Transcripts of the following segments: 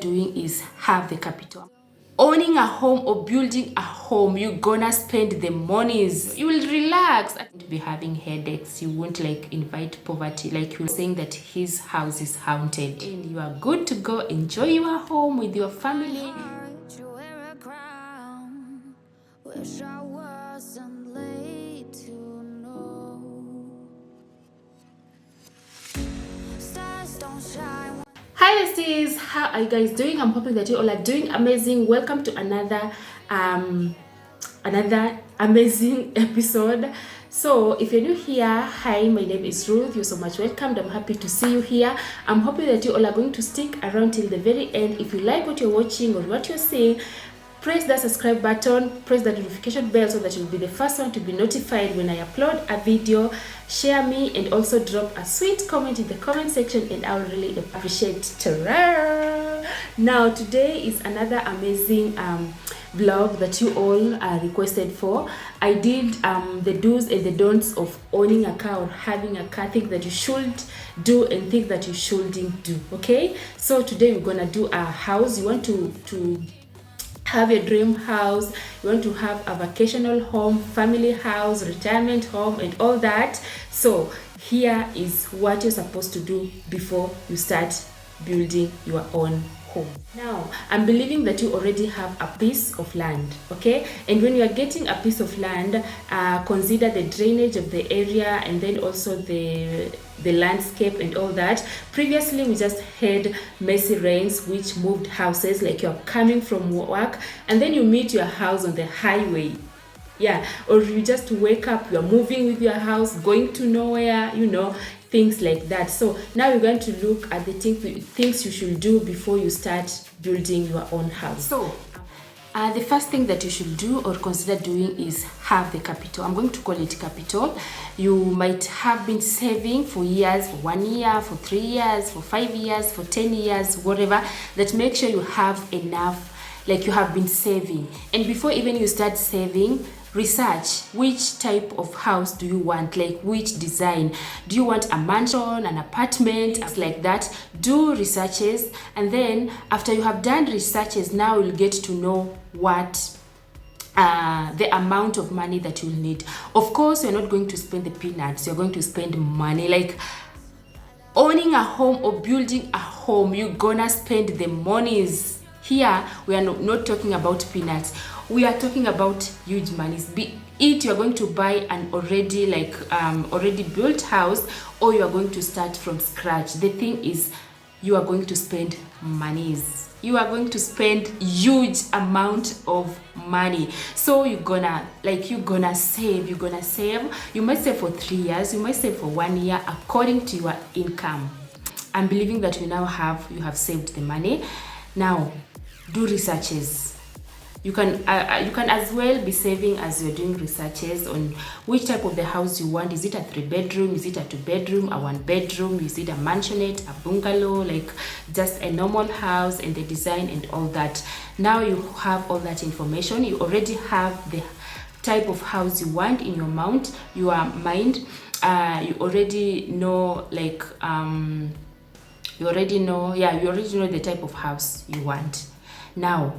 doing is have the capital. Owning a home or building a home, you're gonna spend the monies. You will relax and be having headaches. You won't like invite poverty, like you're saying that his house is haunted, and you are good to go enjoy your home with your family. Wish I wasn't late to know. Stars don't shine. Hi besties, how are you guys doing? I'm hoping that you all are doing amazing. Welcome to another amazing episode. So if you're new here, hi, my name is Ruth. You're so much welcomed. I'm happy to see you here. I'm hoping that you all are going to stick around till the very end. If you like what you're watching or what you're seeing, press that subscribe button, press that notification bell so that you'll be the first one to be notified when I upload a video. Share me and also drop a sweet comment in the comment section, and I'll really appreciate. Ta-ra! Now today is another amazing vlog that you all requested for. I did the do's and the don'ts of owning a car or having a car, things that you should do and things that you shouldn't do. Okay, so today we're gonna do a house. You want to have a dream house, you want to have a vacational home, family house, retirement home, and all that. So here is what you're supposed to do before you start building your own home. Now I'm believing that you already have a piece of land, okay? And when you are getting a piece of land, consider the drainage of the area, and then also the landscape and all that. Previously we just had messy rains which moved houses, like you're coming from work and then you meet your house on the highway, yeah, or you just wake up, you're moving with your house, going to nowhere, you know, things like that. So now we're going to look at the things you should do before you start building your own house. So the first thing that you should do or consider doing is have the capital. I'm going to call it capital. You might have been saving for years, for 1 year, for 3 years, for 5 years, for 10 years, whatever. That make sure you have enough, like you have been saving. And before even you start saving, research which type of house do you want, like which design. Do you want a mansion, an apartment, like that? Do researches, and then after you have done researches, now you'll get to know what the amount of money that you'll need. Of course, you're not going to spend the peanuts, you're going to spend money. Like owning a home or building a home, you're gonna spend the monies. Here we are not talking about peanuts, we are talking about huge monies. Be it you're going to buy an already built house, or you are going to start from scratch. The thing is, you are going to spend monies. You are going to spend huge amount of money. So you're gonna save. You might save for 3 years, you might save for 1 year, according to your income. I'm believing that you have saved the money. Now do researches. You can as well be saving as you're doing researches on which type of the house you want. Is it a 3-bedroom? Is it a 2-bedroom? A 1-bedroom? Is it a mansionette, a bungalow, like just a normal house, and the design and all that. Now you have all that information. You already have the type of house you want in your mind. You already know, like you already know the type of house you want. Now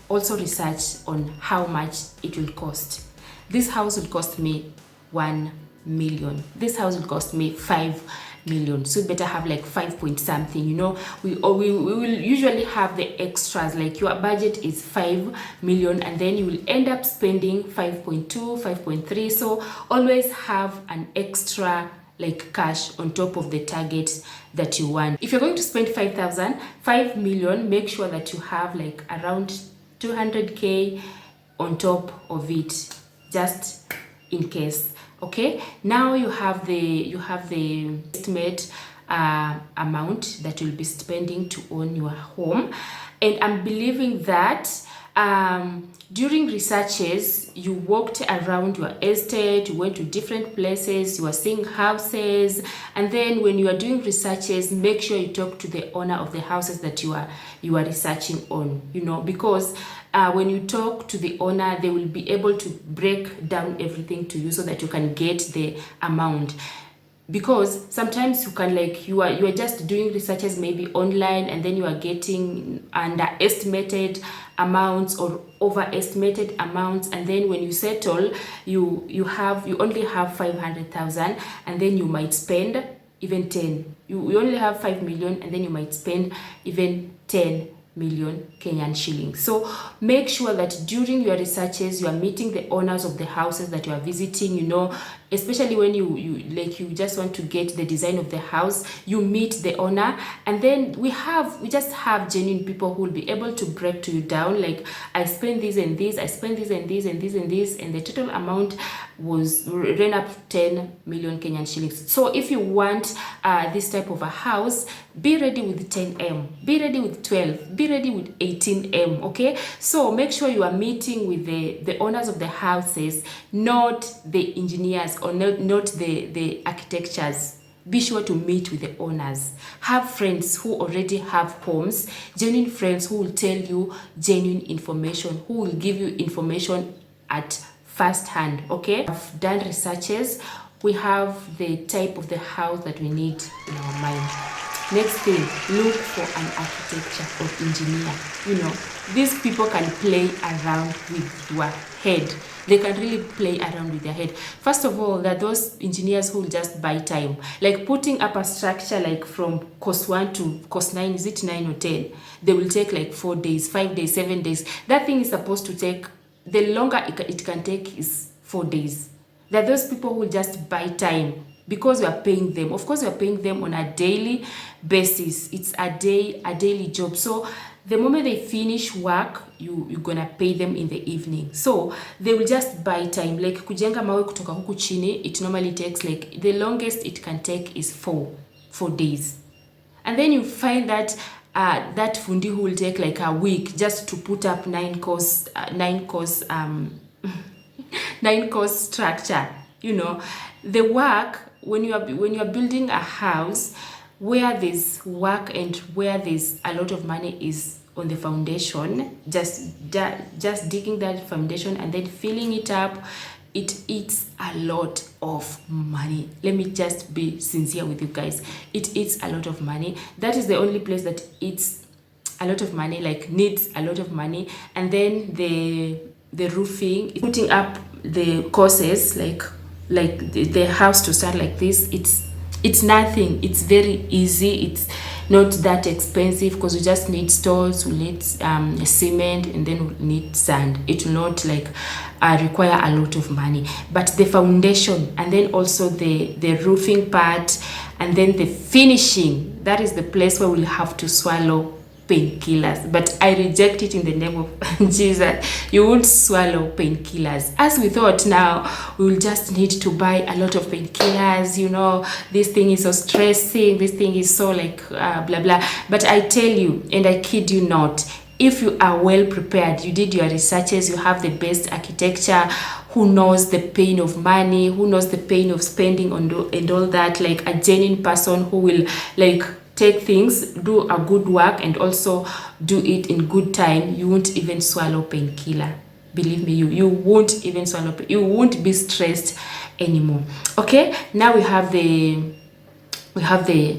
also research on how much it will cost. This house will cost me 1 million. This house will cost me 5 million. So you better have like 5 point something, you know. We will usually have the extras, like your budget is 5 million and then you will end up spending 5.2, 5.3. So always have an extra like cash on top of the target that you want. If you're going to spend 5 million, make sure that you have like around 200k on top of it, just in case. Okay, now you have the estimate amount that you'll be spending to own your home. And I'm believing that during researches, you walked around your estate, you went to different places, you are seeing houses, and then when you are doing researches, make sure you talk to the owner of the houses that you are researching on, you know, because when you talk to the owner, they will be able to break down everything to you so that you can get the amount. because sometimes you can, like, you are just doing researches maybe online, and then you are getting underestimated amounts or overestimated amounts, and then when you settle, you only have 500,000, and then you might spend even 10. You only have 5 million, and then you might spend even 10 million Kenyan shillings. So make sure that during your researches you are meeting the owners of the houses that you are visiting, you know, especially when you just want to get the design of the house, you meet the owner, and then we just have genuine people who will be able to break to you down, like, I spent this and this, I spent this and this and this and this, and the total amount ran up to 10 million Kenyan shillings. So if you want this type of a house, be ready with 10M, be ready with 12, be ready with 18M. Okay, so make sure you are meeting with the owners of the houses, not the engineers, or not the architectures. Be sure to meet with the owners. Have friends who already have homes, genuine friends who will tell you genuine information, who will give you information at first hand. Okay, I've done researches. We have the type of the house that we need in our mind. Next thing, look for an architecture or engineer. You know, these people can play around with your head. They can really play around with their head. First of all, there are those engineers who will just buy time, like putting up a structure like from course 1 to course 9. Is it 9 or 10? They will take like 4 days, 5 days, 7 days. That thing is supposed to take, the longer it can take is 4 days. There are those people who will just buy time because you are paying them. Of course, you are paying them on a daily basis. It's a daily job. So the moment they finish work, you're gonna pay them in the evening. So they will just buy time. Like kujenga mawe kutoka huku chini, it normally takes, like, the longest it can take is 4 days. And then you find that that fundi who will take like a week just to put up 9 course 9 course structure. You know, the work, when you are building a house, where there's work and where there's a lot of money is on the foundation. Just digging that foundation and then filling it up, it eats a lot of money. Let me just be sincere with you guys. It eats a lot of money. That is the only place that eats a lot of money, like needs a lot of money. And then the roofing, putting up the courses, like the house to start like this, it's nothing. It's very easy. It's not that expensive because you just need stones, you need cement, and then you need sand. It will not like require a lot of money. But the foundation, and then also the roofing part, and then the finishing, that is the place where we'll have to swallow painkillers. But I reject it in the name of Jesus. You won't swallow painkillers. As we thought, now we will just need to buy a lot of painkillers. You know, this thing is so stressing, this thing is so like blah blah. But I tell you, and I kid you not, if you are well prepared, you did your researches, you have the best architecture who knows the pain of money, who knows the pain of spending on and all that, like a genuine person who will like take things, do a good work, and also do it in good time, you won't even swallow painkiller. Believe me, you won't even swallow, you won't be stressed anymore. Okay, now we have the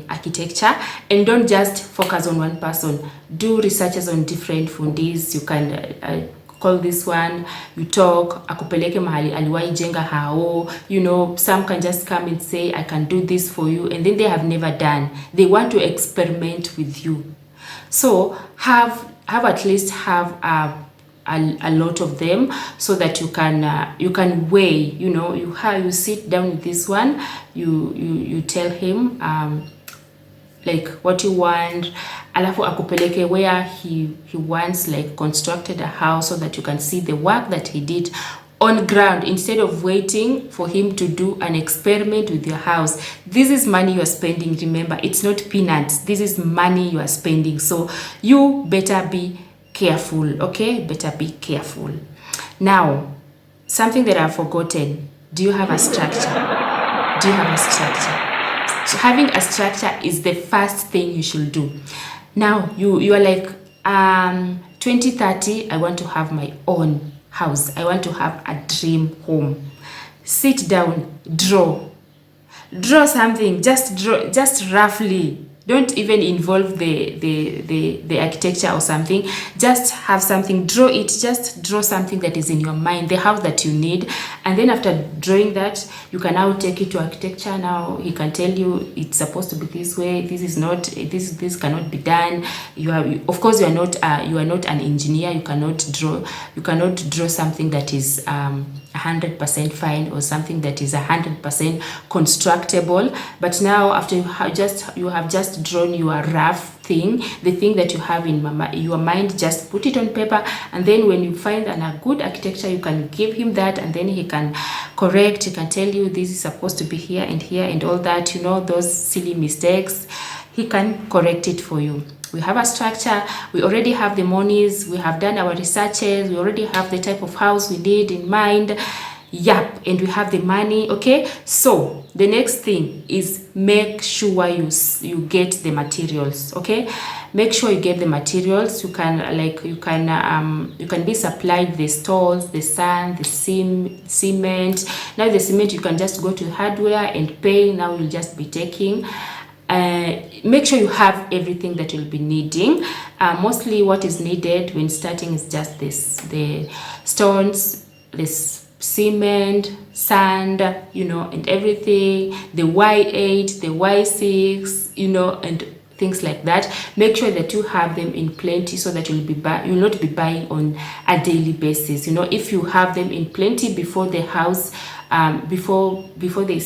architecture, and don't just focus on one person. Do researches on different fundis. You can call this one, you talk, akupeleke mahali aliwahi jenga hao. You know, some can just come and say, I can do this for you, and then they have never done. They want to experiment with you. So have at least have a lot of them, so that you can weigh. You know, you sit down with this one, you tell him like what you want, alafu akupeleke where he wants, like constructed a house, so that you can see the work that he did on ground, instead of waiting for him to do an experiment with your house. This is money you are spending. Remember, it's not peanuts. This is money you are spending. So you better be careful. Okay, better be careful. Now, something that I've forgotten. Do you have a structure? Do you have a structure? So having a structure is the first thing you should do. Now you are like 2030, I want to have my own house. I want to have a dream home. Sit down, draw. Draw something, just roughly. Don't even involve the architecture or something. Just have something, draw it, just draw something that is in your mind, the house that you need. And then after drawing that, you can now take it to architecture. Now he can tell you it's supposed to be this way, this is not, this cannot be done. You are, of course, you are not an engineer. You cannot draw something that is 100% fine, or something that is 100% constructible. But now after you have just drawn your rough thing, the thing that you have in your mind, just put it on paper. And then when you find a good architecture, you can give him that, and then he can correct. He can tell you this is supposed to be here and all that, those silly mistakes. He can correct it for you. We have a structure, we already have the monies, we have done our researches, we already have the type of house we need in mind. Yep, and we have the money. Okay, so the next thing is make sure you get the materials. Okay, make sure you get the materials. You can be supplied the stones, the sand, the cement. Now the cement, you can just go to hardware and pay. Now you'll just be taking. Make sure you have everything that you'll be needing. Mostly what is needed when starting is just the stones, this cement, sand, and everything, the Y8, the Y6, and things like that. Make sure that you have them in plenty, so that you'll not be buying on a daily basis. If you have them in plenty before the house, before they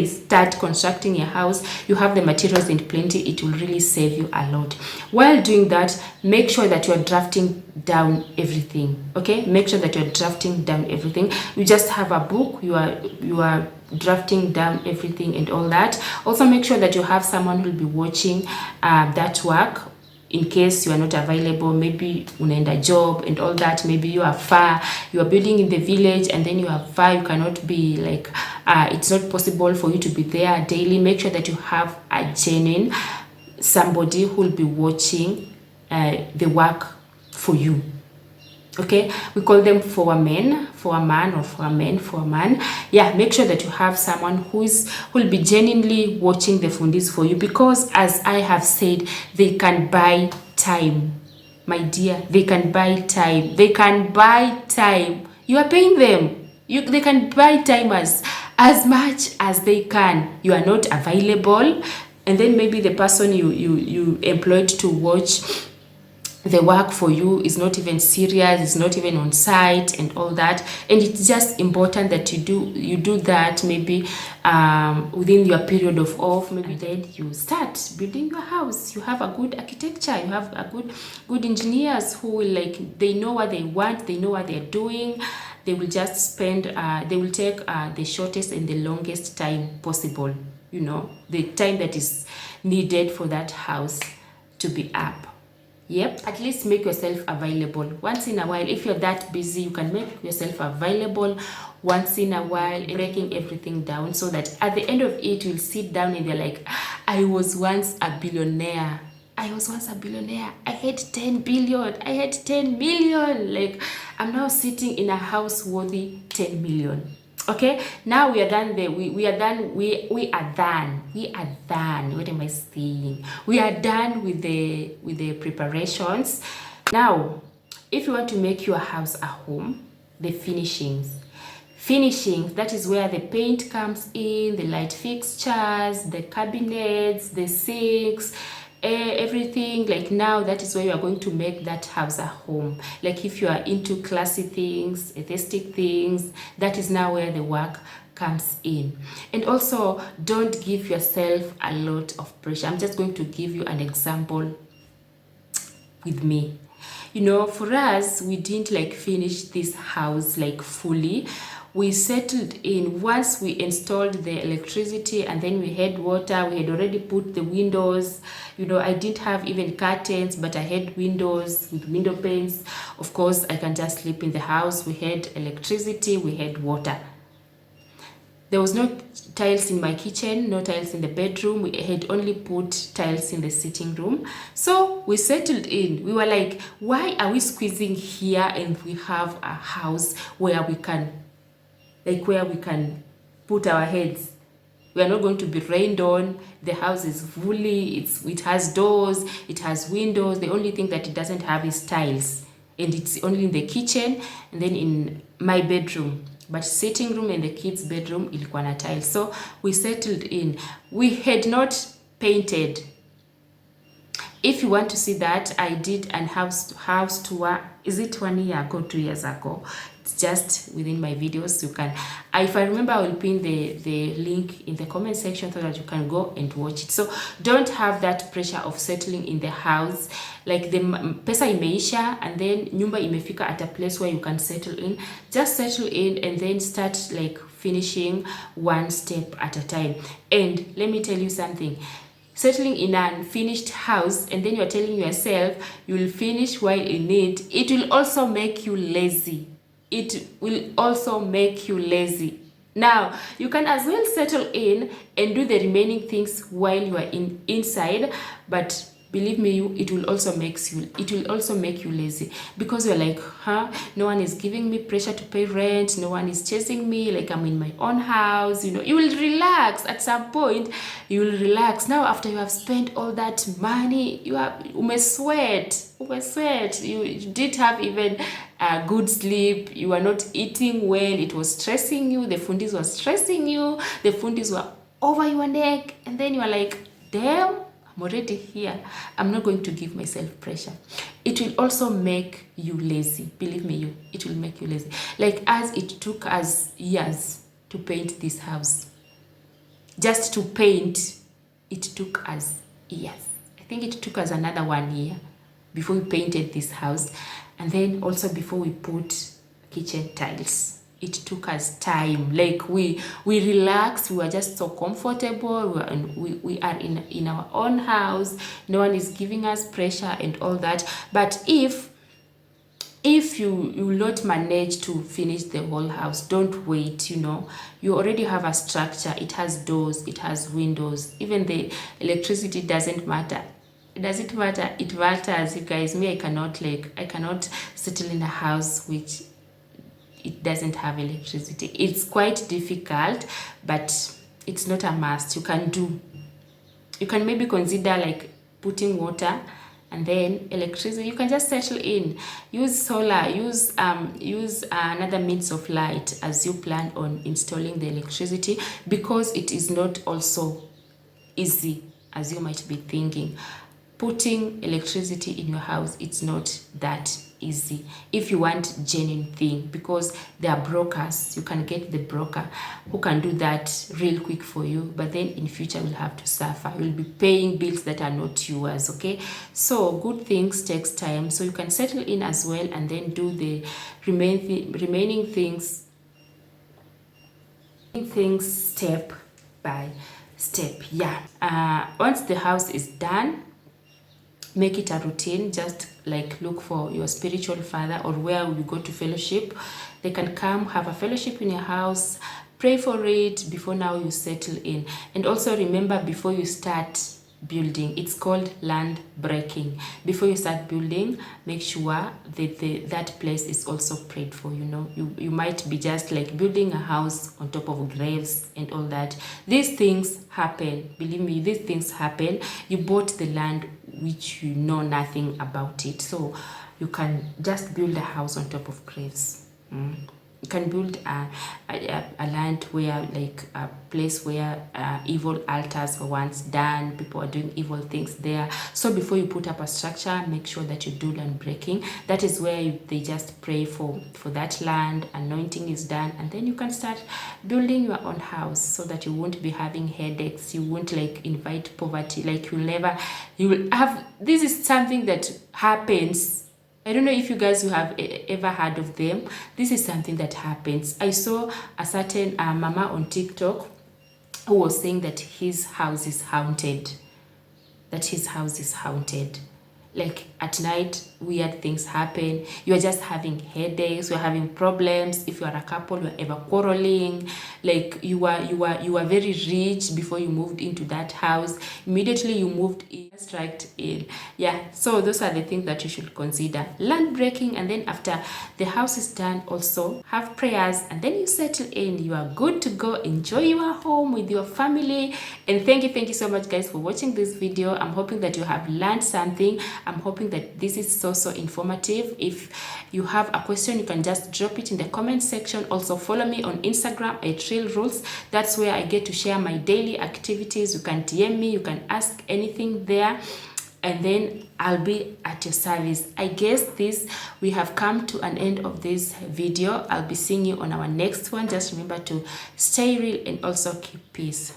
start constructing your house, you have the materials in plenty, it will really save you a lot. While doing that, make sure that you are drafting down everything. Okay, make sure that you're drafting down everything. You just have a book, you are drafting down everything and all that. Also make sure that you have someone who will be watching that work, in case you are not available. Maybe unaenda job and all that, maybe you are far, you are building in the village, and then you are far, you cannot be like, it's not possible for you to be there daily. Make sure that you have a genuine somebody who will be watching the work for you. Okay, we call them for a man, or for a man. Yeah, make sure that you have someone who will be genuinely watching the fundis for you, because as I have said, they can buy time, my dear. They can buy time. You are paying them. They can buy time as much as they can. You are not available, and then maybe the person you employed to watch the work for you is not even serious, is not even on site and all that. And it's just important that you do that maybe within your period of off. Maybe then you start building your house. You have a good architecture, you have a good engineers who will, they know what they want, they know what they're doing. They will just spend they will take the shortest and the longest time possible, the time that is needed for that house to be up. Yep, at least make yourself available once in a while. If you're that busy, you can make yourself available once in a while, breaking everything down, so that at the end of it, you'll sit down and you're like, I was once a billionaire. I had 10 billion. I had 10 million. I'm now sitting in a house worthy 10 million. Okay, now we are done. We are done. What am I saying? We are done with the preparations. Now, if you want to make your house a home, the finishings, that is where the paint comes in, the light fixtures, the cabinets, the sinks, everything. Now, that is where you are going to make that house a home. If you are into classy things, aesthetic things, that is now where the work comes in. And also, don't give yourself a lot of pressure. I'm just going to give you an example with me. For us, we didn't finish this house fully. We settled in once we installed the electricity, and then we had water. We had already put the windows. I didn't have even curtains, but I had windows with window panes. Of course, I can just sleep in the house. We had electricity, we had water. There was no tiles in my kitchen, no tiles in the bedroom. We had only put tiles in the sitting room. So we settled in. We were like, why are we squeezing here, and we have a house where we can put our heads? We are not going to be rained on. The house is fully, it has doors, it has windows. The only thing that it doesn't have is tiles, and it's only in the kitchen and then in my bedroom. But sitting room and the kids' bedroom ilikuwa na tiles. So we settled in. We had not painted. If you want to see that, I did an house tour. Is it 1 year ago, 2 years ago? It's just within my videos. You can, if I remember, I will pin the link in the comment section so that you can go and watch it. So don't have that pressure of settling in the house. Like the pesa imeisha and then nyumba imefika at a place where you can settle in. Just settle in and then start like finishing one step at a time. And let me tell you something. Settling in an unfinished house and then you're telling yourself you will finish while in it will also make you lazy. It will also make you lazy. Now, you can as well settle in and do the remaining things while you are inside, but believe me, it will also make you lazy, because you're like, no one is giving me pressure to pay rent, no one is chasing me, like I'm in my own house. You will relax at some point. You will relax. Now after you have spent all that money, you sweat, you didn't have even a good sleep, you are not eating well, it was stressing you, the fundis were stressing you, the fundis were over your neck, and then you are like, damn, I'm already here. I'm not going to give myself pressure. It will also make you lazy. Believe me, it will make you lazy. Like as it took us years to paint this house. Just to paint, it took us years. I think it took us another 1 year before we painted this house. And then also before we put kitchen tiles. It took us time. Like we relaxed, we were just so comfortable, we are in our own house, no one is giving us pressure and all that. But if you will not manage to finish the whole house, don't wait. You already have a structure. It has doors, it has windows, even the electricity doesn't matter. Does it matter? It matters, you guys. Me, I cannot settle in a house which it doesn't have electricity. It's quite difficult, but it's not a must. You can maybe consider like putting water and then electricity. You can just settle in, use solar, use another means of light as you plan on installing the electricity, because it is not also easy as you might be thinking. Putting electricity in your house, it's not that easy if you want genuine thing, because there are brokers. You can get the broker who can do that real quick for you, but then in future you'll have to suffer. You'll be paying bills that are not yours. Okay, so good things takes time, so you can settle in as well and then do the remaining things step by step. Once the house is done, make it a routine. Just like look for your spiritual father, or where you go to fellowship. They can come have a fellowship in your house, pray for it before now you settle in. And also remember, before you start building, it's called land breaking. Before you start building, make sure that that place is also prayed for. You might be just like building a house on top of graves and all that. These things happen. Believe me, these things happen. You bought the land which you know nothing about it, so you can just build a house on top of graves. You can build a land where, like a place where evil altars were once done, people are doing evil things there. So before you put up a structure, make sure that you do land breaking. That is where they just pray for that land, anointing is done, and then you can start building your own house, so that you won't be having headaches. You won't like invite poverty. Like you will have, this is something that happens. I don't know if you guys who have ever heard of them. This is something that happens. I saw a certain mama on TikTok who was saying that his house is haunted. Like at night weird things happen, you are just having headaches, you're having problems. If you are a couple, you're ever quarreling, like you are very rich before you moved into that house, immediately you moved in, striked in. Yeah, so those are the things that you should consider. Land breaking, and then after the house is done, also have prayers, and then you settle in. You are good to go. Enjoy your home with your family. And thank you so much, guys, for watching this video. I'm hoping that you have learned something. I'm hoping that this is so informative. If you have a question, you can just drop it in the comment section. Also follow me on Instagram at Real Rules. That's where I get to share my daily activities. You can DM me, you can ask anything there, and then I'll be at your service. I guess we have come to an end of this video. I'll be seeing you on our next one. Just remember to stay real and also keep peace.